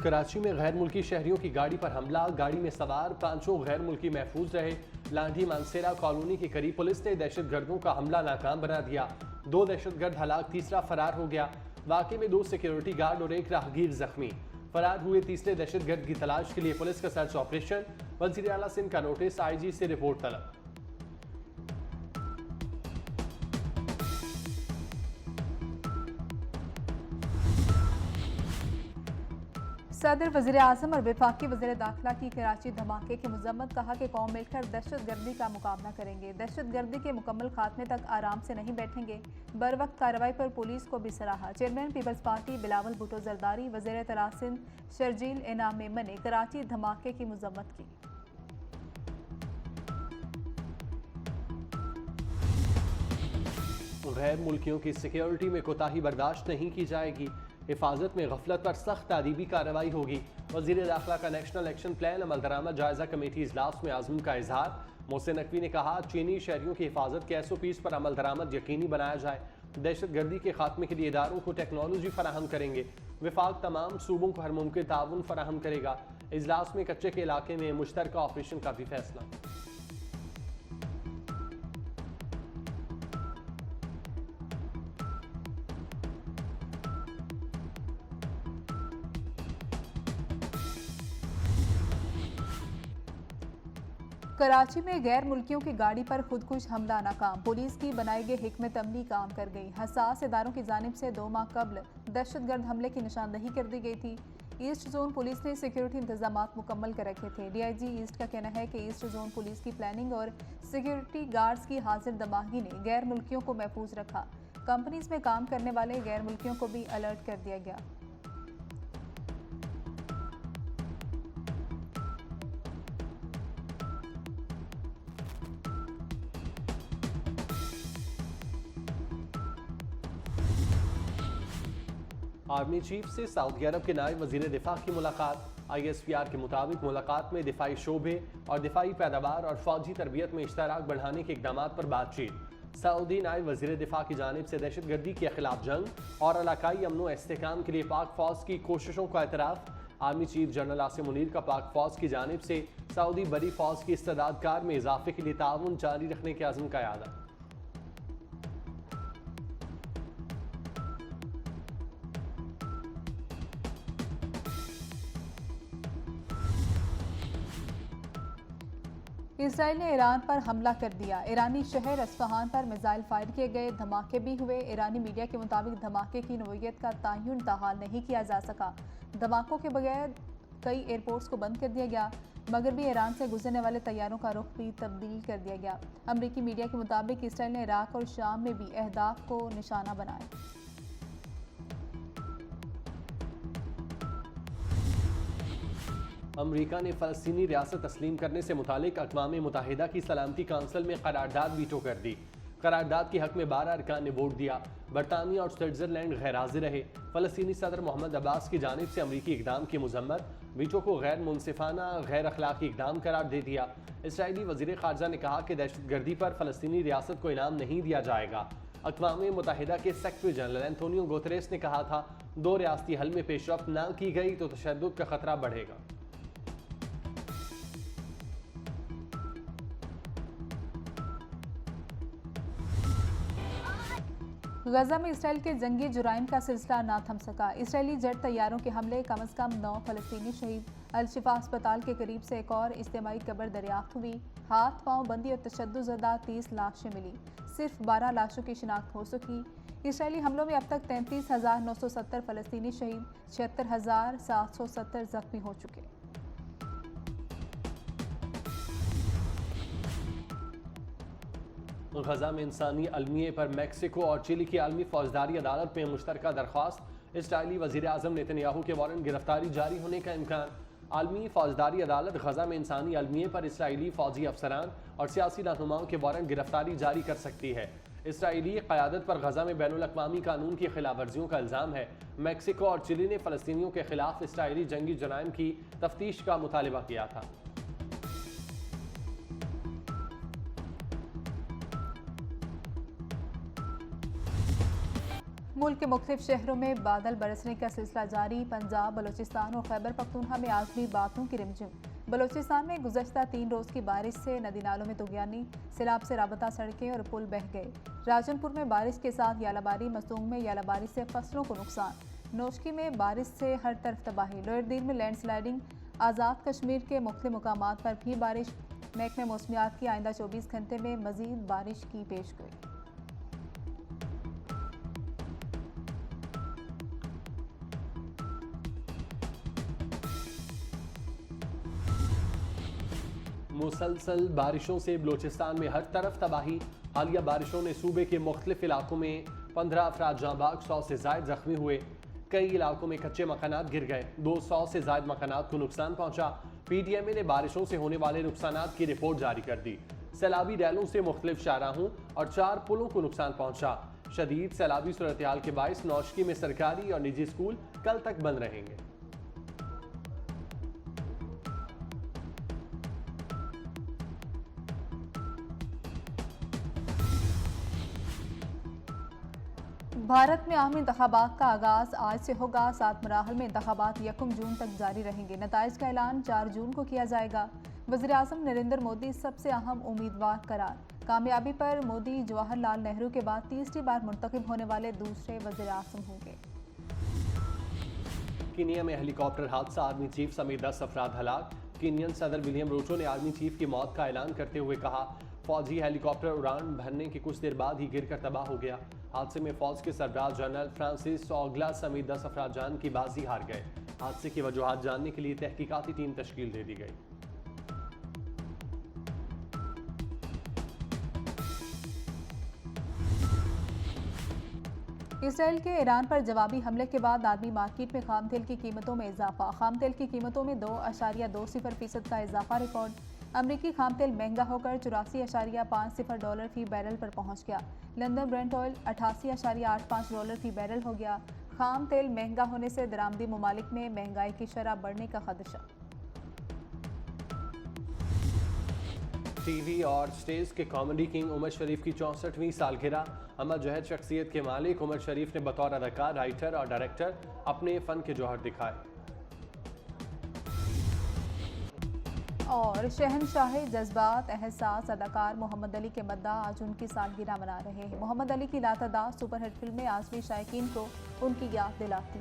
कराची में गैर मुल्की शहरियों की गाड़ी पर हमला, गाड़ी में सवार पांचों गैर मुल्की महफूज रहे। लांडी मानसेरा कॉलोनी के करीब पुलिस ने दहशतगर्दों का हमला नाकाम बना दिया। 2 दहशतगर्द हलाक, तीसरा फरार हो गया। वाकई में 2 सिक्योरिटी गार्ड और 1 राहगीर जख्मी। फरार हुए तीसरे दहशतगर्द की तलाश के लिए पुलिस का सर्च ऑपरेशन। वज़ीर आला सिंध का नोटिस, IG से रिपोर्ट तलब। सदर, वज़ीर आज़म और वफाकी वज़ीर दाखिला की कराची धमाके की मजम्मत, कहा कि कौम मिलकर दहशत गर्दी का मुकाबला करेंगे, दहशत गर्दी के मुकम्मल खात्मे तक आराम से नहीं बैठेंगे। बर वक्त कार्रवाई पर पुलिस को भी सराहा। Chairman peoples party Bilawal Bhutto Zardari, वज़ीर तला सिंध शर्जील इनाम मेमन ने कराची धमाके की मजम्मत की। गैर मुल्कियों की सिक्योरिटी में कोताही बर्दाश्त नहीं की जाएगी। हिफाजत में गफलत पर सख्त तादीबी कार्रवाई होगी। वज़ीर दाखिला का नेशनल एक्शन प्लान अमल दरामद जायजा कमेटी इजलास में आज़म का इजहार। मोहसिन नकवी ने कहा, चीनी शहरियों की हिफाजत के SOPs पर अमल दरामद यकीनी बनाया जाए। दहशत गर्दी के खात्मे के लिए इदारों को टेक्नोलॉजी फराहम करेंगे। विफाक तमाम सूबों को हर मुमकिन ताउन फराहम करेगा। इजलास में कच्चे के इलाके में मुश्तरका ऑपरेशन का भी फैसला। कराची में गैर मुल्कियों की गाड़ी पर खुदकुश हमला नाकाम, पुलिस की बनाई गई हिकमत अमली काम कर गई। हसास इदारों की जानिब से 2 माह कबल दहशतगर्द हमले की निशानदही कर दी गई थी। ईस्ट जोन पुलिस ने सिक्योरिटी इंतजामात मुकम्मल कर रखे थे। DIG ईस्ट का कहना है कि ईस्ट जोन पुलिस की प्लानिंग और सिक्योरिटी गार्ड्स की हाजिर दमागी ने गैर मुल्कियों को महफूज रखा। कंपनीज में काम करने वाले गैर मुल्कियों को भी अलर्ट कर दिया गया। आर्मी चीफ से सऊदी अरब के नायब वज़ीर दिफा की मुलाकात। ISPR के मुताबिक मुलाकात में दिफाई शोबे और दिफाई पैदावार और फौजी तरबियत में इश्तराक बढ़ाने के इकदाम पर बातचीत। सऊदी नायब वज़ीर दिफा की जानिब से दहशत गर्दी के खिलाफ जंग और इलाकाई अमन व इस्तेहकाम के लिए पाक फौज की कोशिशों का एतराफ़। Army chief general Asim Munir का पाक फौज की जानिब से सऊदी बड़ी फौज की इस्तेदाद कार में इजाफे के लिए ताउन जारी रखने के अज़्म का यादा। इसराइल ने ईरान पर हमला कर दिया। ईरानी शहर अस्फहान पर मिसाइल फायर किए गए, धमाके भी हुए। ईरानी मीडिया के मुताबिक धमाके की नोयत का तयन ताहाल नहीं किया जा सका। धमाकों के बगैर कई एयरपोर्ट्स को बंद कर दिया गया, मगर भी ईरान से गुजरने वाले तैयारों का रुख भी तब्दील कर दिया गया। अमरीकी मीडिया के मुताबिक इसराइल ने इराक और शाम में भी अहदाफ को निशाना बनाया। अमरीका ने फ़लस्तीनी रियासत तस्लीम करने से मुतालिक अक़वाम मुत्तहिदा की सलामती काउंसिल में करारदाद वीटो कर दी। करारदाद के हक में 12 अरकान ने वोट दिया। बरतानिया और स्विट्ज़रलैंड गैर हाजिर रहे। फ़लस्तीनी सदर मोहम्मद अब्बास की जानिब से अमरीकी इक़दाम की मज़म्मत, वीटो को गैर मुनसिफाना, गैर अखलाकी इक़दाम करार दे दिया। इसराइली वज़ीर ख़ारजा ने कहा कि दहशत गर्दी पर फ़लस्तीनी रियासत को इनाम नहीं दिया जाएगा। अक़वाम मुत्तहिदा के सेक्रेटरी जनरल एंटोनियो गुतेरेस ने कहा था, 2 रियासती हल में पेशरफ्त न की गई तो तशद्दुद का खतरा बढ़ेगा। गजा में इसराइल के जंगी जुराइम का सिलसिला ना थम सका। इसराइली जेट तैयारों के हमले, कम अज़ कम 9 फ़लस्तीनी शहीद। अल-शिफा अस्पताल के करीब से एक और इज्तिमाई कब्र दरियाफ्त हुई। हाथ पांव बंदी और तशद्दुद-ज़दा 30 लाशें मिली। सिर्फ 12 लाशों की शिनाख्त हो सकी। इसराइली हमलों में अब तक 33,970 फ़लस्तीनी शहीद, 76,770 जख्मी हो चुके। गजा में इंसानी अलमिये पर मैक्सिको और चिली की आलमी फौजदारी अदालत में मुश्तरका दरख्वास्त। इसराइली वज़ीर आज़म नेतन्याहू के वारंट गिरफ्तारी जारी होने का इम्कान। आलमी फौजदारी अदालत गजा में इंसानी अलमिये पर इसराइली फौजी अफसरान और सियासी रहनुमाओं के वारंट गिरफ्तारी जारी कर सकती है। इसराइली क़यादत पर गजा में बैनुल अक़वामी कानून की खिलाफ वर्जियों का इल्ज़ाम है। मैक्सिको और चिली ने फ़लस्तीनियों के खिलाफ इसराइली जंगी जराइम की तफ्तीश का मुतालबा किया था। मुल्क के मुख्तलिफ शहरों में बादल बरसने का सिलसिला जारी। पंजाब, बलूचिस्तान और खैबर पख्तूनख्वा में आज भी बातों की रिमझिम। बलूचिस्तान में गुज़श्ता 3 रोज़ की बारिश से नदी नालों में तुगयानी, सैलाब से राबता सड़कें और पुल बह गए। राजनपुर में बारिश के साथ यालाबारी, मसूंग में यालाबारी से फसलों को नुकसान, नोशकी में बारिश से हर तरफ तबाही, लोअर दीन में लैंडस्लाइडिंग, आज़ाद कश्मीर के मुख्तलिफ मुकामात पर भी बारिश। महकमे मौसमियात की आइंदा 24 घंटे में मज़ीद बारिश की पेशगोई। मुसलसल बारिशों से बलूचिस्तान में हर तरफ तबाही। हालिया बारिशों ने सूबे के मुख्तलिफ इलाकों में 15 अफराद जाँ बाग, 100 से जायद जख्मी हुए। कई इलाकों में कच्चे मकानात गिर गए, 200 से जायद मकानात को नुकसान पहुंचा। PTMA ने बारिशों से होने वाले नुकसानात की रिपोर्ट जारी कर दी। सैलाबी रैलों से मुख्तलिफ शाहराहों और 4 पुलों को नुकसान पहुंचा। शदीद सैलाबी सूरत हाल के बायस नौशकी में सरकारी और निजी स्कूल कल तक बंद रहेंगे। भारत में आम इंतखाबात का आगाज आज से होगा। 7 मराहल में इंतखाबात 1 जून तक जारी रहेंगे। नताइज का ऐलान 4 जून को किया जाएगा। वज़ीर आज़म नरेंद्र मोदी सबसे अहम उम्मीदवार करार। कामयाबी पर मोदी जवाहरलाल नेहरू के बाद तीसरी बार मुंतखब होने वाले दूसरे वज़ीर आज़म होंगे। कीनिया में हेलीकॉप्टर हादसा, आर्मी चीफ समेत 10 अफराद हलाक। कीनियन सदर विलियम रूटो ने आर्मी चीफ की मौत का ऐलान करते हुए कहा, फौजी हेलीकॉप्टर उड़ान भरने के कुछ देर बाद ही गिरकर तबाह हो गया। हादसे में फौज के सरबराह जनरल फ्रांसिस ओगला समेत 10 अफराद जान की बाजी हार गए। हादसे की वजूहात जानने के लिए तहकीकाती टीम तश्कील दे दी गई। इसराइल के ईरान पर जवाबी हमले के बाद आलमी मार्केट में खाम तेल की कीमतों में इजाफा। खाम तेल की कीमतों में 2.20% का इजाफा रिकॉर्ड। अमरीकी खाम तेल महंगा होकर $84.50 फी बैरल पर पहुंच गया। लंदन ब्रेंट ऑयल $88.85 फी बैरल हो गया। खाम तेल महंगा होने से दरामदी ममालिक में महंगाई की शरह बढ़ने का खदशा। टीवी और स्टेज के कॉमेडी किंग उमर शरीफ की 64वीं सालगिरह। अमर जहद शख्सियत के मालिक उमर शरीफ ने बतौर अदाकार, राइटर और डायरेक्टर अपने फ़न के जौहर दिखाए। और शहनशाह जज्बात एहसास अदाकार मोहम्मद अली के मद्दा आज उनकी सालगिरह मना रहे हैं। मोहम्मद अली की लातादाद सुपरहिट फिल्में आज भी शायकीन को उनकी याद दिलाती।